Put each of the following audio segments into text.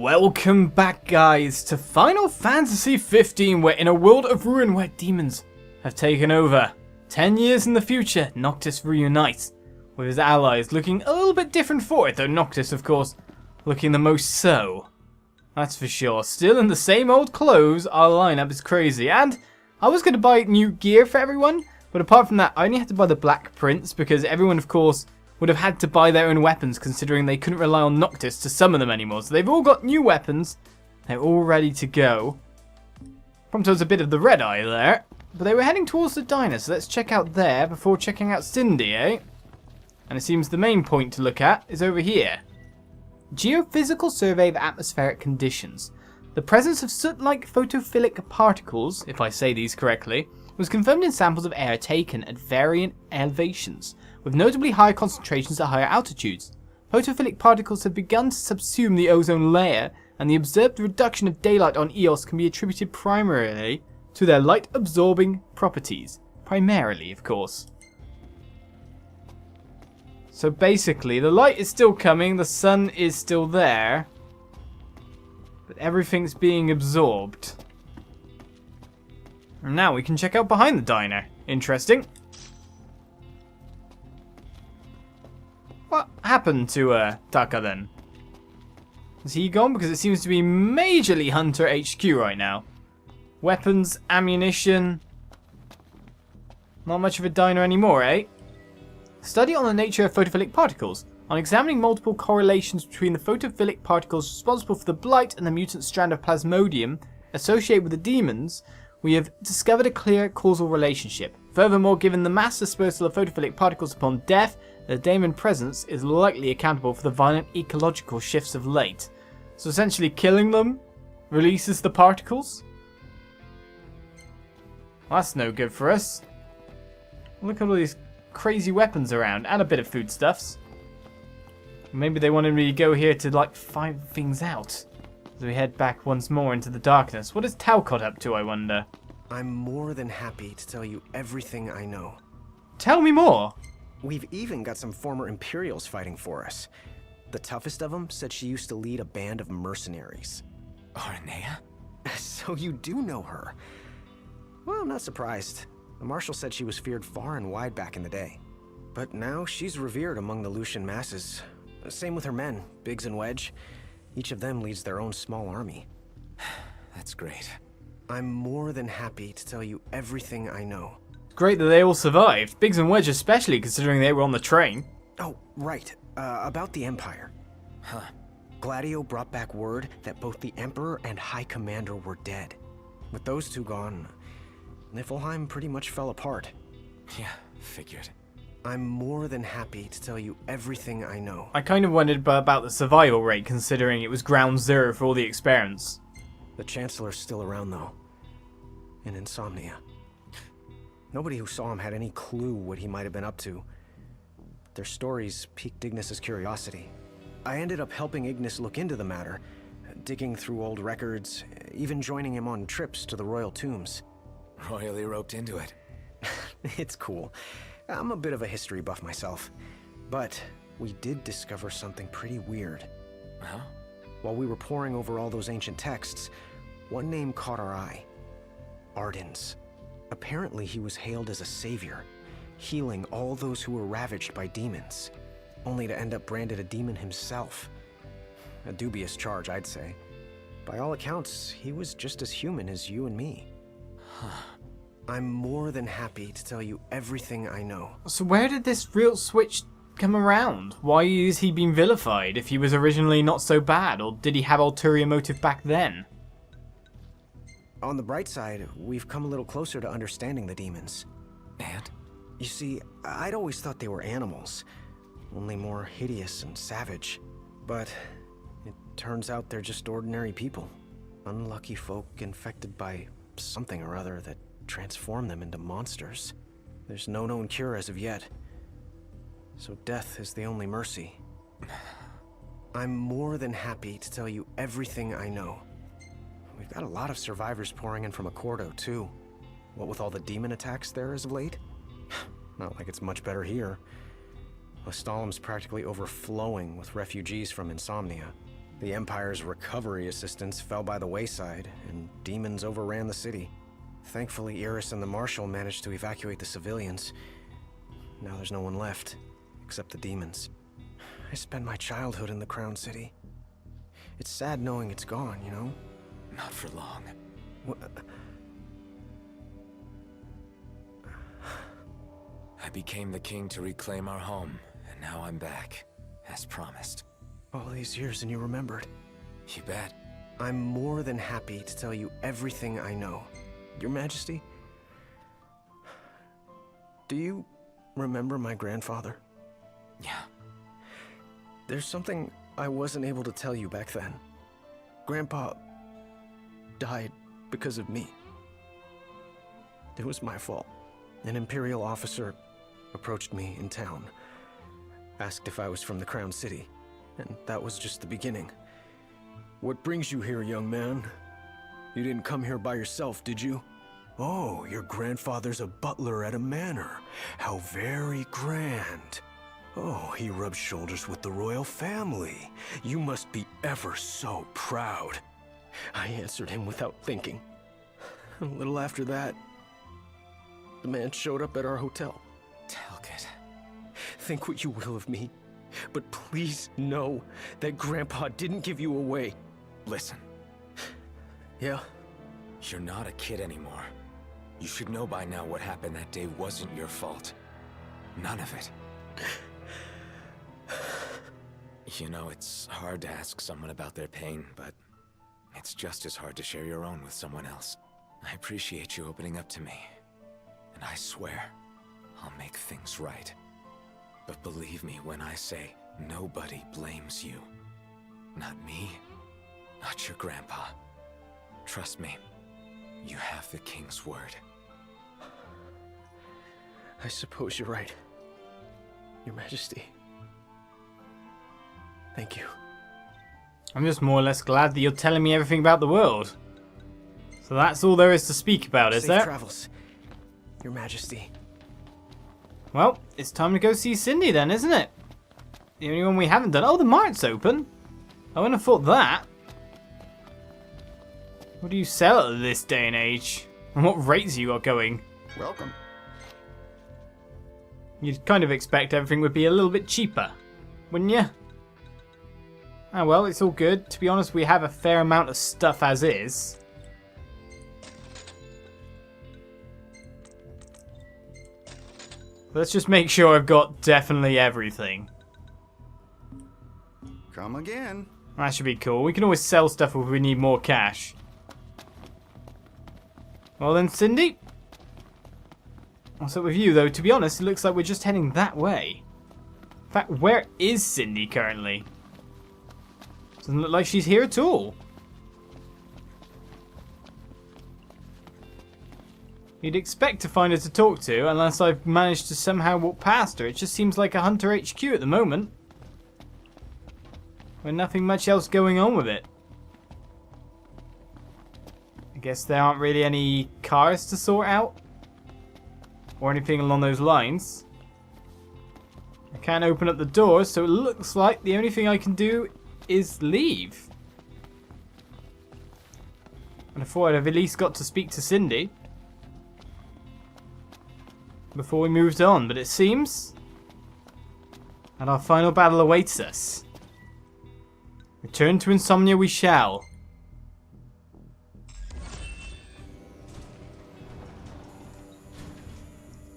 Welcome back, guys, to Final Fantasy 15. We're in a world of ruin where demons have taken over. 10 years in the future, Noctis reunites with his allies, looking a little bit different for it, though Noctis, of course, looking the most so. That's for sure. Still in the same old clothes, our lineup is crazy. And I was going to buy new gear for everyone, but apart from that, I only had to buy the Black Prince because everyone, of course, would have had to buy their own weapons considering they couldn't rely on Noctis to summon them anymore. So they've all got new weapons. They're all ready to go. Prompted was a bit of the red eye there. But they were heading towards the diner, so let's check out there before checking out Cindy, eh? And it seems the main point to look at is over here. Geophysical survey of atmospheric conditions. The presence of soot-like photophilic particles, if I say these correctly, was confirmed in samples of air taken at varying elevations, with notably high concentrations at higher altitudes. Photophilic particles have begun to subsume the ozone layer, and the observed reduction of daylight on Eos can be attributed primarily to their light-absorbing properties. Primarily, of course. So basically, the light is still coming, the sun is still there, but everything's being absorbed. And now we can check out behind the diner. Interesting. What happened to Talcott then? Is he gone? Because it seems to be majorly Hunter HQ right now. Weapons, ammunition. Not much of a diner anymore, eh? Study on the nature of photophilic particles. On examining multiple correlations between the photophilic particles responsible for the blight and the mutant strand of plasmodium associated with the demons, we have discovered a clear causal relationship. Furthermore, given the mass dispersal of photophilic particles upon death, the Daemon presence is likely accountable for the violent ecological shifts of late. So essentially killing them releases the particles? Well, that's no good for us. Look at all these crazy weapons around and a bit of foodstuffs. Maybe they wanted me to go here to like find things out. As we head back once more into the darkness. What is Talcott up to, I wonder? I'm more than happy to tell you everything I know. Tell me more! We've even got some former Imperials fighting for us. The toughest of them said she used to lead a band of mercenaries. Arnea? So you do know her. Well, I'm not surprised. The Marshal said she was feared far and wide back in the day. But now she's revered among the Lucian masses. Same with her men, Biggs and Wedge. Each of them leads their own small army. That's great. I'm more than happy to tell you everything I know. Great that they all survived. Biggs and Wedge especially, considering they were on the train. Oh, right. About the Empire. Huh. Gladio brought back word that both the Emperor and High Commander were dead. With those two gone, Niflheim pretty much fell apart. Yeah, figured. I'm more than happy to tell you everything I know. I kind of wondered about the survival rate, considering it was ground zero for all the experiments. The Chancellor's still around, though. In Insomnia. Nobody who saw him had any clue what he might have been up to. Their stories piqued Ignis's curiosity. I ended up helping Ignis look into the matter, digging through old records, even joining him on trips to the royal tombs. Royally roped into it. It's cool. I'm a bit of a history buff myself. But we did discover something pretty weird. Huh? While we were poring over all those ancient texts, one name caught our eye. Ardens. Apparently he was hailed as a savior, healing all those who were ravaged by demons, only to end up branded a demon himself. A dubious charge, I'd say. By all accounts, he was just as human as you and me. I'm more than happy to tell you everything I know. So where did this real switch come around? Why is he being vilified if he was originally not so bad, or did he have ulterior motive back then? On the bright side, we've come a little closer to understanding the demons. And? You see, I'd always thought they were animals, only more hideous and savage. But it turns out they're just ordinary people. Unlucky folk infected by something or other that transformed them into monsters. There's no known cure as of yet. So death is the only mercy. I'm more than happy to tell you everything I know. We've got a lot of survivors pouring in from Accordo, too. What with all the demon attacks there as of late? Not like it's much better here. Ostalem's practically overflowing with refugees from Insomnia. The Empire's recovery assistance fell by the wayside, and demons overran the city. Thankfully, Iris and the Marshal managed to evacuate the civilians. Now there's no one left, except the demons. I spent my childhood in the Crown City. It's sad knowing it's gone, you know? Not for long. I became the king to reclaim our home, and now I'm back, as promised. All these years and you remembered. You bet. I'm more than happy to tell you everything I know. Your Majesty, do you remember my grandfather? Yeah. There's something I wasn't able to tell you back then. Grandpa died because of me. It was my fault. An Imperial officer approached me in town, asked if I was from the Crown City, and that was just the beginning. What brings you here, young man? You didn't come here by yourself, did you? Oh, your grandfather's a butler at a manor. How very grand. Oh, he rubs shoulders with the royal family. You must be ever so proud. I answered him without thinking. A little after that, the man showed up at our hotel. Talcott. Think what you will of me, but please know that Grandpa didn't give you away. Listen, Yeah? you're not a kid anymore. You should know by now what happened that day wasn't your fault. None of it. You know, it's hard to ask someone about their pain, but it's just as hard to share your own with someone else. I appreciate you opening up to me, and I swear I'll make things right. But believe me when I say nobody blames you. Not me, not your grandpa. Trust me, you have the king's word. I suppose you're right. Your Majesty. Thank you. I'm just more or less glad that you're telling me everything about the world. So that's all there is to speak about, is Safe there? travels, Your Majesty. Well, it's time to go see Cindy then, isn't it? The only one we haven't done. Oh, the mart's open. I wouldn't have thought that. What do you sell at this day and age? And what rates you got going? Welcome. You'd kind of expect everything would be a little bit cheaper, wouldn't you? Ah well, it's all good. To be honest, we have a fair amount of stuff as is. Let's just make sure I've got definitely everything. Come again. That should be cool. We can always sell stuff if we need more cash. Well then, Cindy. What's up with you, though? To be honest, it looks like we're just heading that way. In fact, where is Cindy currently? Doesn't look like she's here at all. You'd expect to find her to talk to, unless I've managed to somehow walk past her. It just seems like a Hunter HQ at the moment. With nothing much else going on with it. I guess there aren't really any cars to sort out. Or anything along those lines. I can't open up the door, so it looks like the only thing I can do is leave. And I thought I'd have at least got to speak to Cindy before we moved on, but it seems that our final battle awaits us. Return to Insomnia we shall.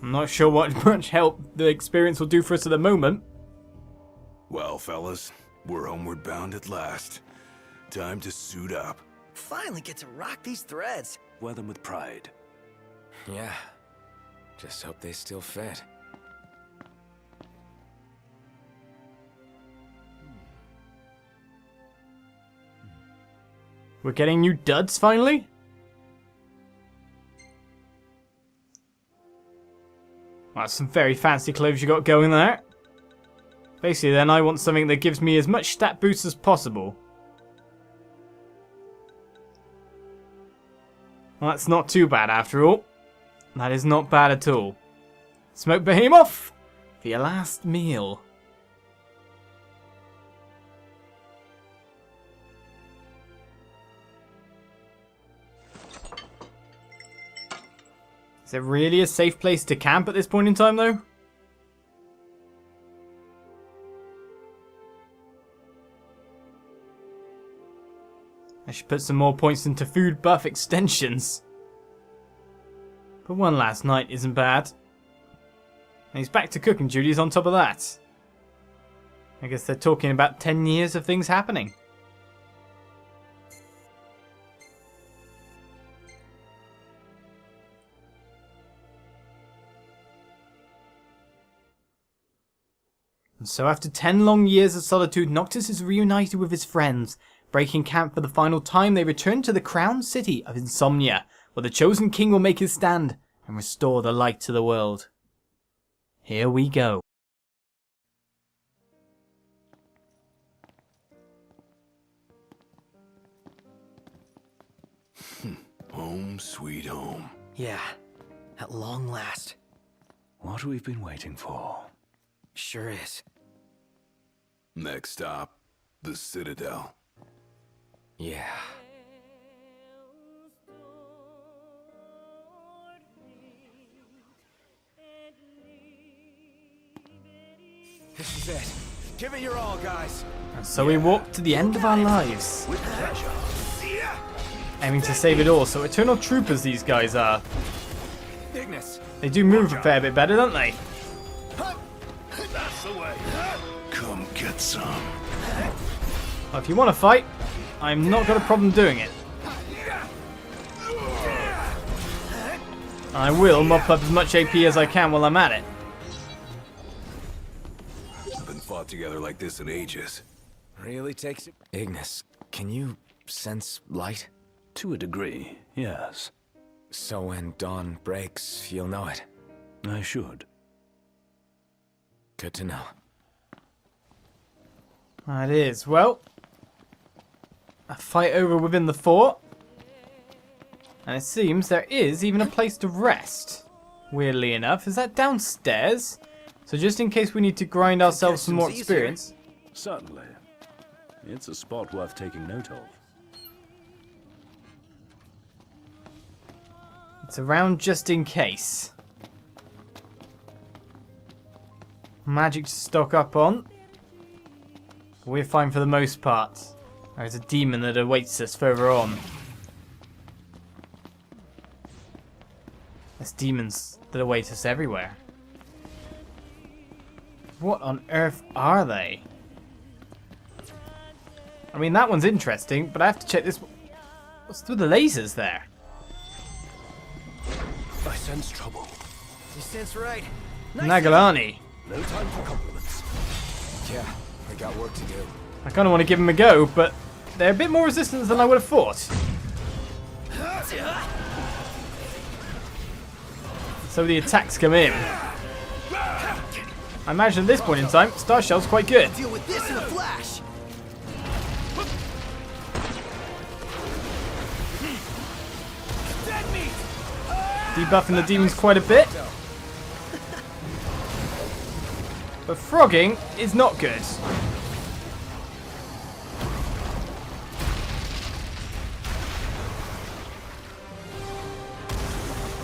I'm not sure what much help the experience will do for us at the moment. Well, fellas, we're homeward bound at last. Time to suit up. Finally get to rock these threads. Wear them with pride. Yeah. Just hope they still fit. We're getting new duds finally? Well, that's some very fancy clothes you got going there. Basically then, I want something that gives me as much stat boost as possible. Well, that's not too bad after all. That is not bad at all. Smoke Behemoth for your last meal. Is it really a safe place to camp at this point in time, though? I should put some more points into food buff extensions. But one last night isn't bad. And he's back to cooking duties on top of that. I guess they're talking about 10 years of things happening. And so after 10 long years of solitude, Noctis is reunited with his friends. Breaking camp for the final time, they return to the crown city of Insomnia, where the chosen king will make his stand and restore the light to the world. Here we go. Home sweet home. Yeah, at long last. What we've been waiting for. Sure is. Next stop, the Citadel. Yeah. This is it. Give it your all, guys. And so we walk to the end of our lives, With pleasure. aiming to save it all. So eternal troopers these guys are. Ignis. They do move a fair bit better, don't they? That's the way. Come get some. Well, if you want to fight, I'm not got a problem doing it. I will mop up as much AP as I can while I'm at it. Haven't fought together like this in ages. Really takes it. Ignis, can you sense light? To a degree, yes. So when dawn breaks, you'll know it. I should. Good to know. That is, well, a fight over within the fort. And it seems there is even a place to rest. Weirdly enough, is that downstairs? So just in case we need to grind ourselves some more experience. Certainly. It's a spot worth taking note of. It's around just in case. Magic to stock up on. We're fine for the most part. There's a demon that awaits us further on. There's demons that await us everywhere. What on earth are they? I mean, that one's interesting, but I have to check this. What's with the lasers there? I sense trouble. You sense right. Nagalani. No time for compliments. Yeah, we got work to do. I kind of want to give them a go, but they're a bit more resistant than I would have thought. So the attacks come in. I imagine at this point in time, Star Shell's quite good. Deal with this in a flash. Dead meat. Debuffing the demons quite a bit. But frogging is not good.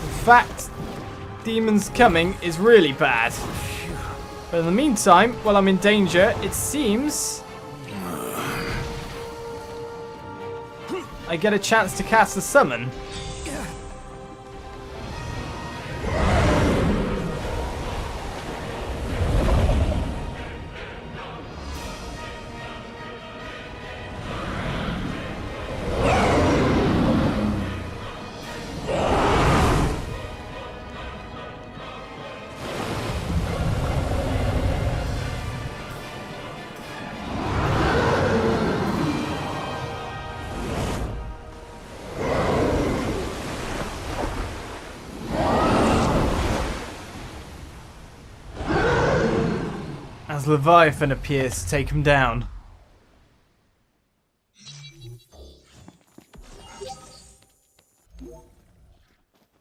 In fact, demons coming is really bad. But in the meantime, while I'm in danger, it seems I get a chance to cast a summon. As Leviathan appears to take him down.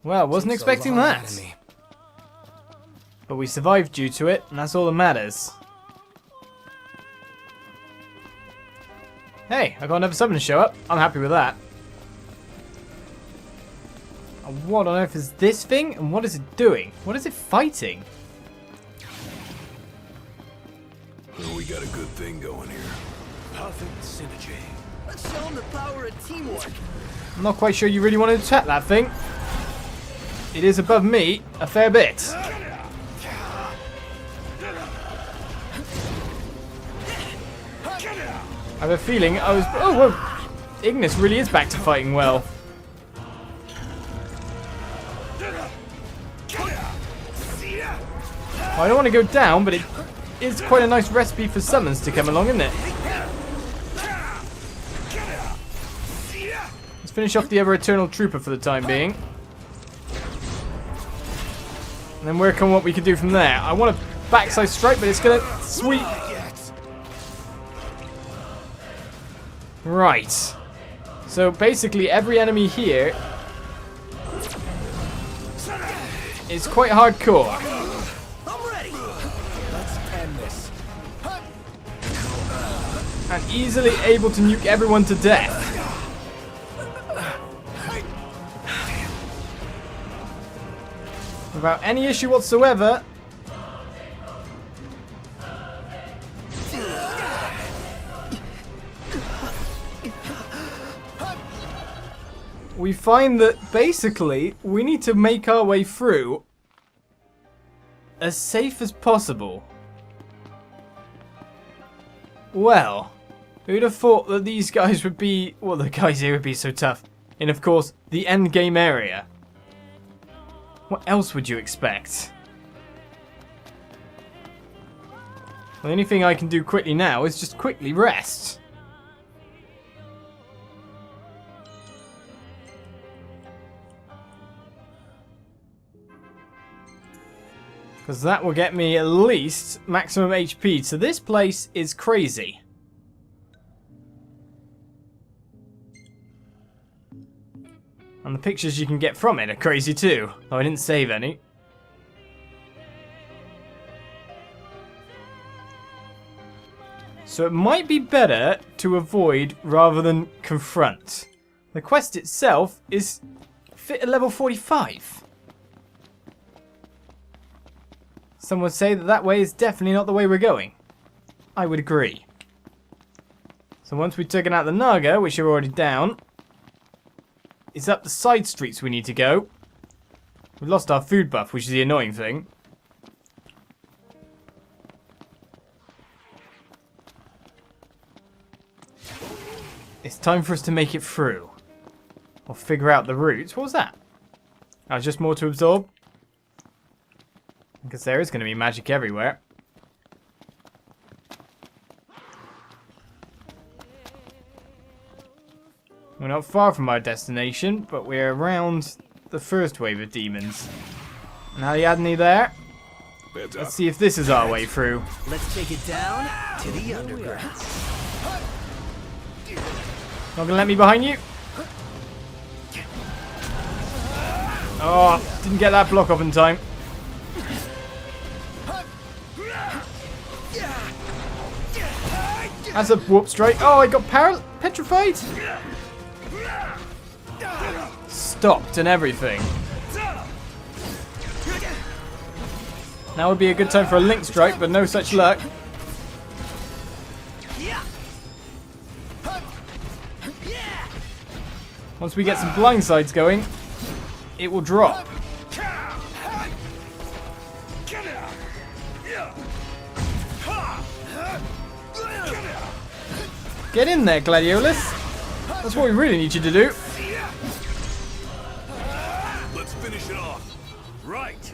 Well, wasn't Takes a expecting lot out that. of me. But we survived due to it, and that's all that matters. Hey, I got another summon to show up. I'm happy with that. And what on earth is this thing? And what is it doing? What is it fighting? Well, we got a good thing going here. Perfect synergy. Let's show them the power of teamwork. I'm not quite sure you really want to attack that thing. It is above me a fair bit. I have a feeling I was... Oh, whoa. Ignis really is back to fighting well. Well, I don't want to go down, but it is quite a nice recipe for summons to come along, isn't it? Let's finish off the other Eternal Trooper for the time being. And then work on what we can do from there. I want a backside strike, but it's going to sweep. Right. So basically every enemy here is quite hardcore. I'm ready. Let's end this. And easily able to nuke everyone to death. Without any issue whatsoever. We find that basically we need to make our way through as safe as possible. Well, who'd have thought that these guys would be, well, the guys here would be so tough. In, of course, the end game area. What else would you expect? The only thing I can do quickly now is just quickly rest. Because that will get me at least maximum HP. So this place is crazy. And the pictures you can get from it are crazy too. Though I didn't save any. So it might be better to avoid rather than confront. The quest itself is fit at level 45. Some would say that that way is definitely not the way we're going. I would agree. So once we've taken out the Naga, which are already down, it's up the side streets we need to go. We've lost our food buff, which is the annoying thing. It's time for us to make it through. Or figure out the routes. What was that? Oh, just more to absorb. Because there is going to be magic everywhere. We're not far from our destination, but we're around the first wave of demons. Now you had any there? Let's see if this is our way through. Let's take it down to the underground. Not gonna let me behind you. Oh, didn't get that block off in time. That's a whoop strike. Oh, I got petrified. Stopped and everything. Now would be a good time for a link strike, but no such luck. Once we get some blindsides going, it will drop. Get in there, Gladiolus. That's what we really need you to do. Let's finish it off. Right.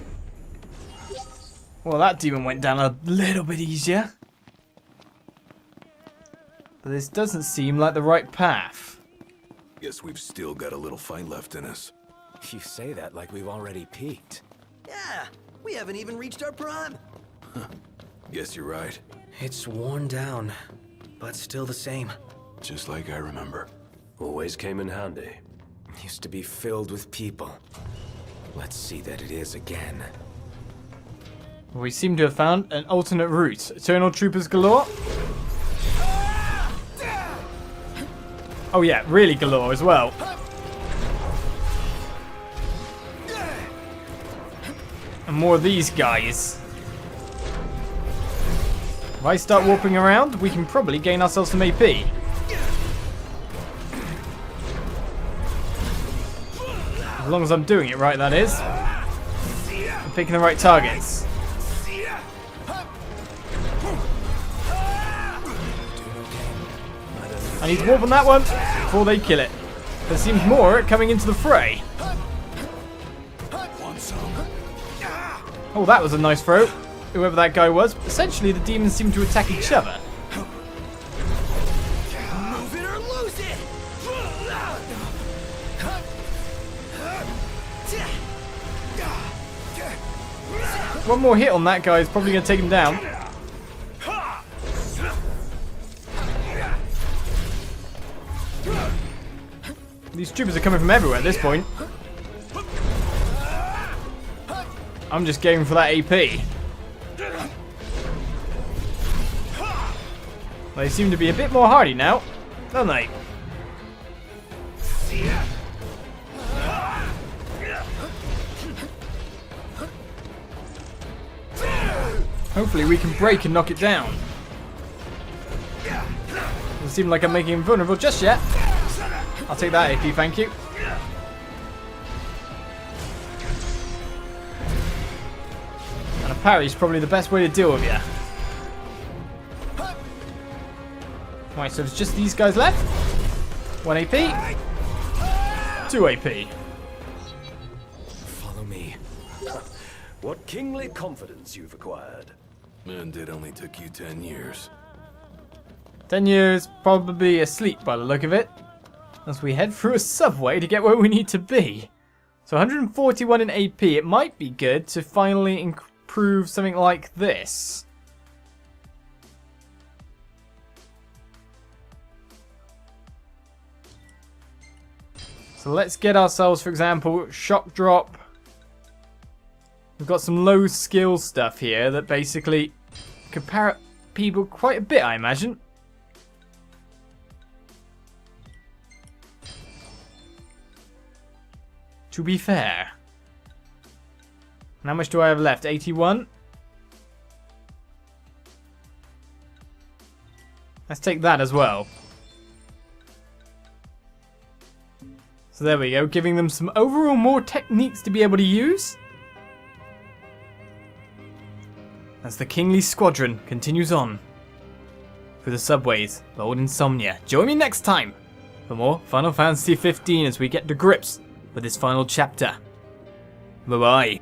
Well, that demon went down a little bit easier. But this doesn't seem like the right path. Guess we've still got a little fight left in us. You say that like we've already peaked. Yeah, we haven't even reached our prime. Guess you're right. It's worn down, but still the same. Just like I remember. Always came in handy. Used to be filled with people. Let's see that it is again. We seem to have found an alternate route. Eternal Troopers galore. Oh yeah, really galore as well. And more of these guys. If I start warping around, we can probably gain ourselves some AP. As long as I'm doing it right, that is. I'm picking the right targets. I need to warp on that one before they kill it. There seems more coming into the fray. Oh, that was a nice throw. Whoever that guy was. Essentially, the demons seem to attack each other. Move it or lose it. One more hit on that guy is probably going to take him down. These troopers are coming from everywhere at this point. I'm just going for that AP. They seem to be a bit more hardy now, don't they? Hopefully we can break and knock it down. Doesn't seem like I'm making him vulnerable just yet. I'll take that AP, thank you. And a parry is probably the best way to deal with you. Right, so it's just these guys left. 1 AP. 2 AP. Follow me. What kingly confidence you've acquired. And it only took you 10 years. 10 years, probably asleep by the look of it. As we head through a subway to get where we need to be. So 141 in AP, it might be good to finally improve something like this. So let's get ourselves, for example, shock drop. We've got some low skill stuff here that basically compare people quite a bit, I imagine. To be fair. And how much do I have left? 81? Let's take that as well. So there we go, giving them some overall more techniques to be able to use. As the Kingly Squadron continues on through the subways of old Insomnia. Join me next time for more Final Fantasy 15 as we get to grips with this final chapter. Bye bye.